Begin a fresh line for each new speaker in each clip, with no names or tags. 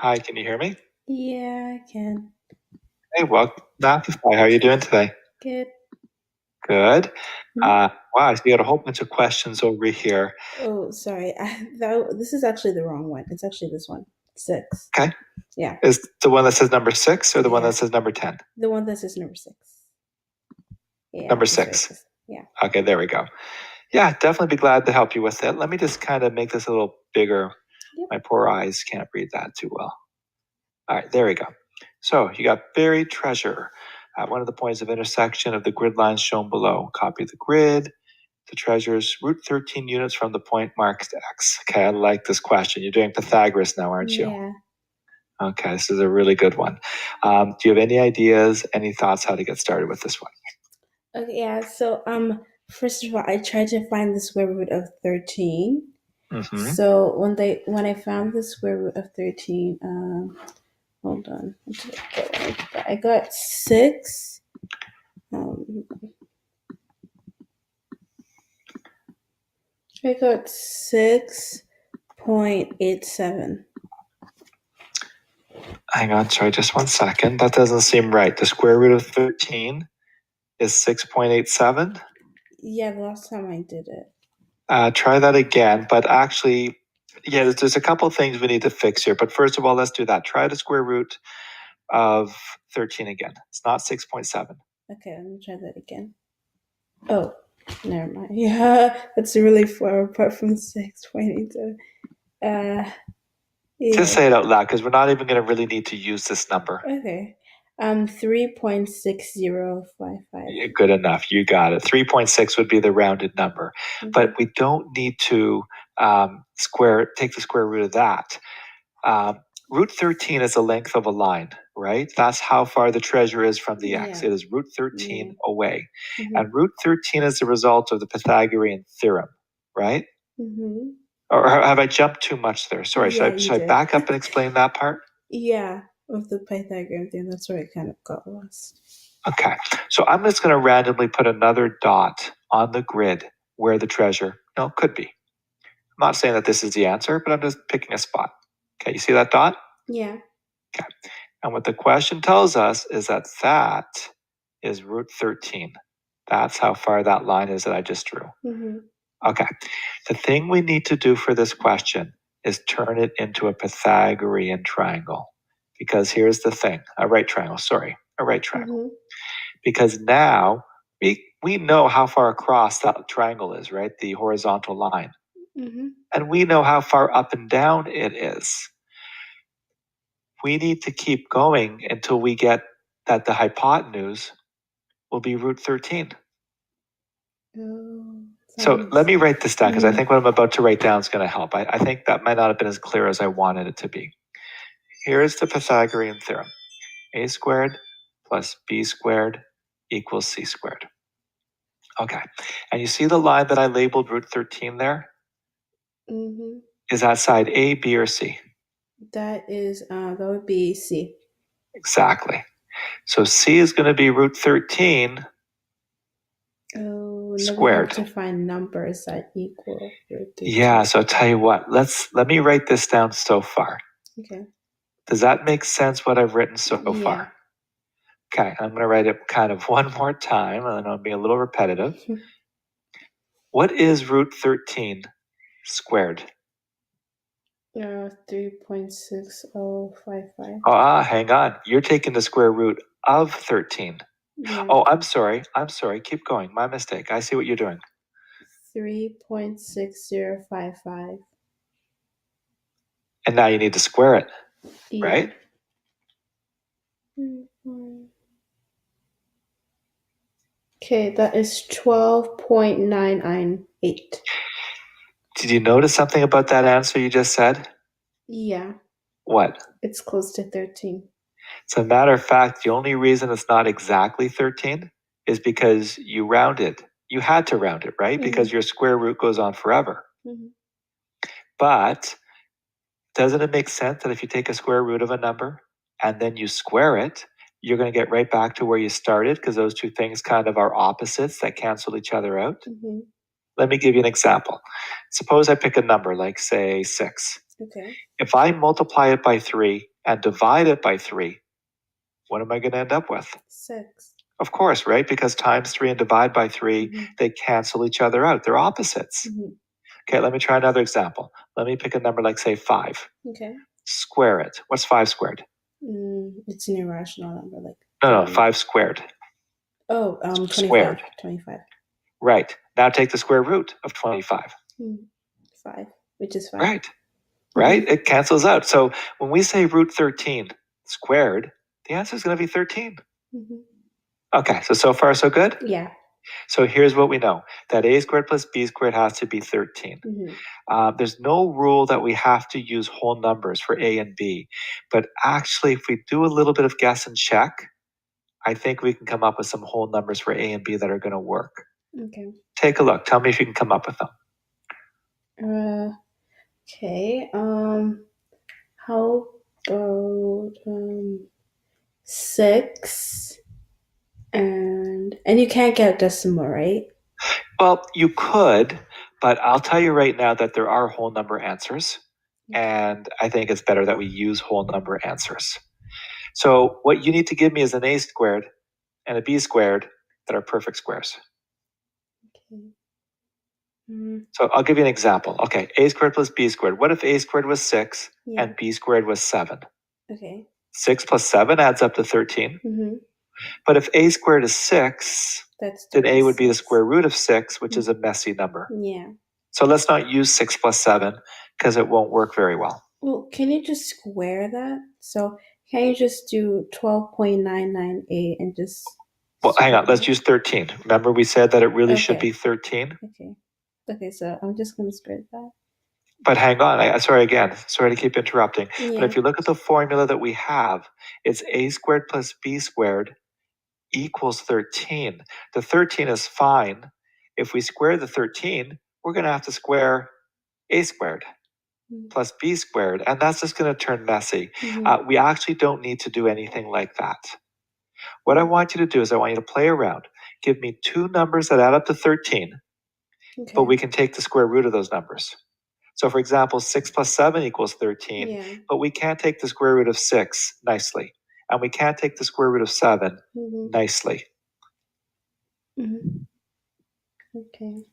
Hi, can you hear me?
Yeah, I can.
Hey, welcome to Mathify. How are you doing today?
Good.
Good.
Mhm.
Wow, so you got a whole bunch of questions over here.
Oh, sorry. This is actually the wrong one. It's actually this one. 6.
Okay.
Yeah.
Is the one that says number 6 or the one
Yeah.
that says number 10?
The one that says number 6. Yeah,
Number
that's what it
6.
says. Yeah.
Okay, there we go. Yeah, definitely be glad to help you with it. Let me just kind of make this a little bigger.
Yep.
My poor eyes can't read that too well. All right, there we go. So you got buried treasure at one of the points of intersection of the grid lines shown below. Copy the grid. The treasures root 13 units from the point marked X. Okay, I like this question. You're doing Pythagoras now, aren't you?
Yeah.
Okay, this is a really good one. Do you have any ideas, any thoughts how to get started with this one?
Okay, yeah. So first of all, I tried to find the square root of 13.
Mm-hmm.
So when I found the square root of 13, hold on. I got 6. Um I got 6.87.
Hang on, sorry, just 1 second. That doesn't seem right. The square root of 13 is 6.87.
Yeah, the last time I did it.
Try that again, but actually, yeah, there's a couple things we need to fix here. But first of all, let's do that. Try the square root of 13 again. It's not 6.7.
Okay, let me try that again. Oh, never mind. Yeah, that's really far apart from 6.87. Uh,
Just
yeah.
say it out loud because we're not even going to really need to use this number.
Okay. 3.6055.
Yeah, good enough. You got it. 3.6 would be the rounded number, but we don't need to take the square root of that. Root 13 is the length of a line, right? That's how far the treasure is from the x.
Yeah.
It is root 13 away.
Mm-hmm.
And root 13 is the result of the Pythagorean theorem, right?
Mm-hmm.
Or have I jumped too much there? Sorry,
Yeah,
should I back up and explain that part?
Yeah, of the Pythagorean thing. That's where I kind of got lost.
Okay, so I'm just going to randomly put another dot on the grid where the treasure, could be. I'm not saying that this is the answer, but I'm just picking a spot. Okay, you see that dot?
Yeah.
Okay. And what the question tells us is that is root 13. That's how far that line is that I just drew.
Mm-hmm.
Okay. The thing we need to do for this question is turn it into a Pythagorean triangle. Because here's the thing, a right triangle. Mm-hmm. Because now we know how far across that triangle is, right? The horizontal line.
Mm-hmm.
And we know how far up and down it is. We need to keep going until we get that the hypotenuse will be root 13.
Oh,
So let me write this down because I think what I'm about to write down is going to help. I think that might not have been as clear as I wanted it to be. Here's the Pythagorean theorem. A squared plus b squared equals c squared. Okay. And you see the line that I labeled root 13 there?
Mm-hmm.
Is that side A, B, or C?
That would be C.
Exactly. So C is going to be root 13 squared.
To find numbers that equal root 13.
Yeah, so I'll tell you what, let me write this down so far.
Okay.
Does that make sense what I've written so far? Okay, I'm going to write it kind of one more time, and then I'll be a little repetitive. What is root 13 squared?
3.6055.
Hang on. You're taking the square root of 13. Yeah. Oh, I'm sorry. Keep going. My mistake. I see what you're doing.
3.6055.
And now you need to square it, right?
Okay, that is 12.998.
Did you notice something about that answer you just said?
Yeah.
What?
It's close to 13.
As a matter of fact, the only reason it's not exactly 13 is because you rounded. You had to round it, right? Mm-hmm. Because your square root goes on forever. Mm-hmm. But doesn't it make sense that if you take a square root of a number and then you square it, you're going to get right back to where you started because those two things kind of are opposites that cancel each other out? Mm-hmm. Let me give you an example. Suppose I pick a number like, say, 6. Okay. If I multiply it by 3, and divide it by 3, what am I going to end up with?
6.
Of course, right? Because times 3 and divide by 3, they cancel each other out. They're opposites. Okay, let me try another example. Let me pick a number like, say, 5.
Okay.
Square it. What's 5 squared?
It's an irrational number. Like
No, 5 squared.
Oh, 25.
Squared.
25.
Right. Now take the square root of 25.
5, which is 5.
Right. Right? It cancels out. So when we say root 13 squared, the answer is going to be 13. Okay, so far so good?
Yeah.
So here's what we know, that a squared plus b squared has to be 13. There's no rule that we have to use whole numbers for a and b, but actually if we do a little bit of guess and check, I think we can come up with some whole numbers for a and b that are going to work.
Okay.
Take a look. Tell me if you can come up with them.
Okay. How about 6 and you can't get decimal, right?
Well, you could, but I'll tell you right now that there are whole number answers, and I think it's better that we use whole number answers. So what you need to give me is an a squared and a b squared that are perfect squares.
Okay.
So I'll give you an example. Okay, a squared plus b squared. What if a squared was 6 and b squared was 7?
Okay.
6 plus 7 adds up to 13. But if a squared is 6, then a would be the square root of 6, which is a messy number.
Yeah.
So let's not use 6 plus 7 because it won't work very well.
Well, can you just square that? So can you just do 12.998 and just...
Well, hang on. Let's use 13. Remember we said that it really should be 13?
Okay, so I'm just going to square that.
But hang on. Sorry to keep interrupting. Yeah. But if you look at the formula that we have, it's a squared plus b squared equals 13. The 13 is fine. If we square the 13, we're going to have to square a squared plus b squared, and that's just going to turn messy. We actually don't need to do anything like that. What I want you to do is I want you to play around. Give me 2 numbers that add up to 13, but we can take the square root of those numbers. So for example, 6 plus 7 equals 13, but we can't take the square root of 6 nicely. And we can't take the square root of 7 nicely.
Okay.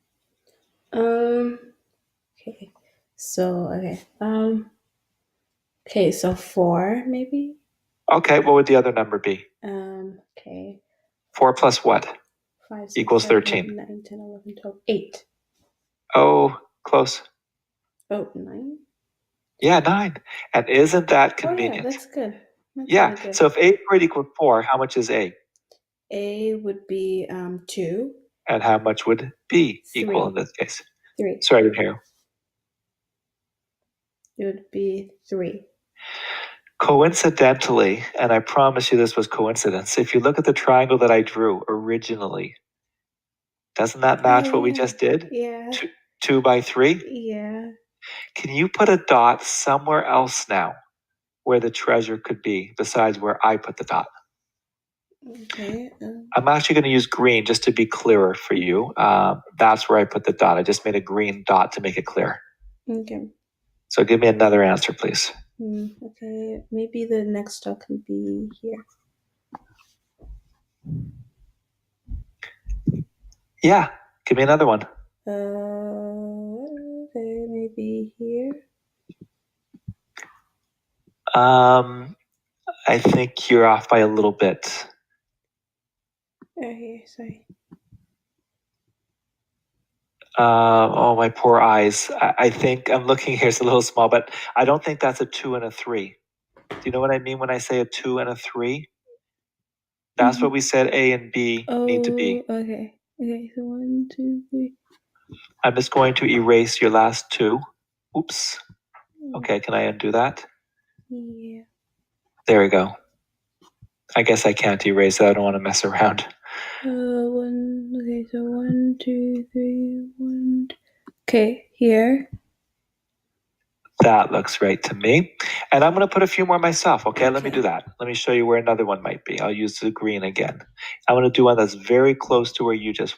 Okay. So, okay, so 4 maybe?
Okay, what would the other number be?
Okay.
4 plus what?
5, 6,
equals
7,
13.
8, 9, 10, 11, 12, 8.
Oh, close.
Oh, 9?
Yeah, 9. And isn't that convenient?
Oh, yeah, that's good.
That's really good. So if a squared equals 4, how much is a?
A would be 2.
And how much would b equal in this case?
3.
Sorry, I didn't hear you.
It would be 3.
Coincidentally, and I promise you this was coincidence, if you look at the triangle that I drew originally, doesn't that match what we just did?
Yeah.
2 by 3?
Yeah.
Can you put a dot somewhere else now where the treasure could be besides where I put the dot?
Okay.
I'm actually going to use green just to be clearer for you. That's where I put the dot. I just made a green dot to make it clear. Okay. So give me another answer, please.
Okay, maybe the next dot can be here.
Yeah, give me another one.
Okay, maybe here.
I think you're off by a little bit.
Here, sorry.
Oh, my poor eyes. I think I'm looking here, it's a little small, but I don't think that's a 2 and a 3. Do you know what I mean when I say a 2 and a 3? That's what we said A and B need to be.
Okay. Okay, so 1, 2, 3.
I'm just going to erase your last 2. Oops. Okay, can I undo that?
Yeah.
There we go. I guess I can't erase it. I don't want to mess around.
Okay, so 1, 2, 3, 1. Okay, here.
That looks right to me. And I'm going to put a few more myself. Okay, let me do that. Let me show you where another one might be. I'll use the green again. I'm going to do one that's very close to where you just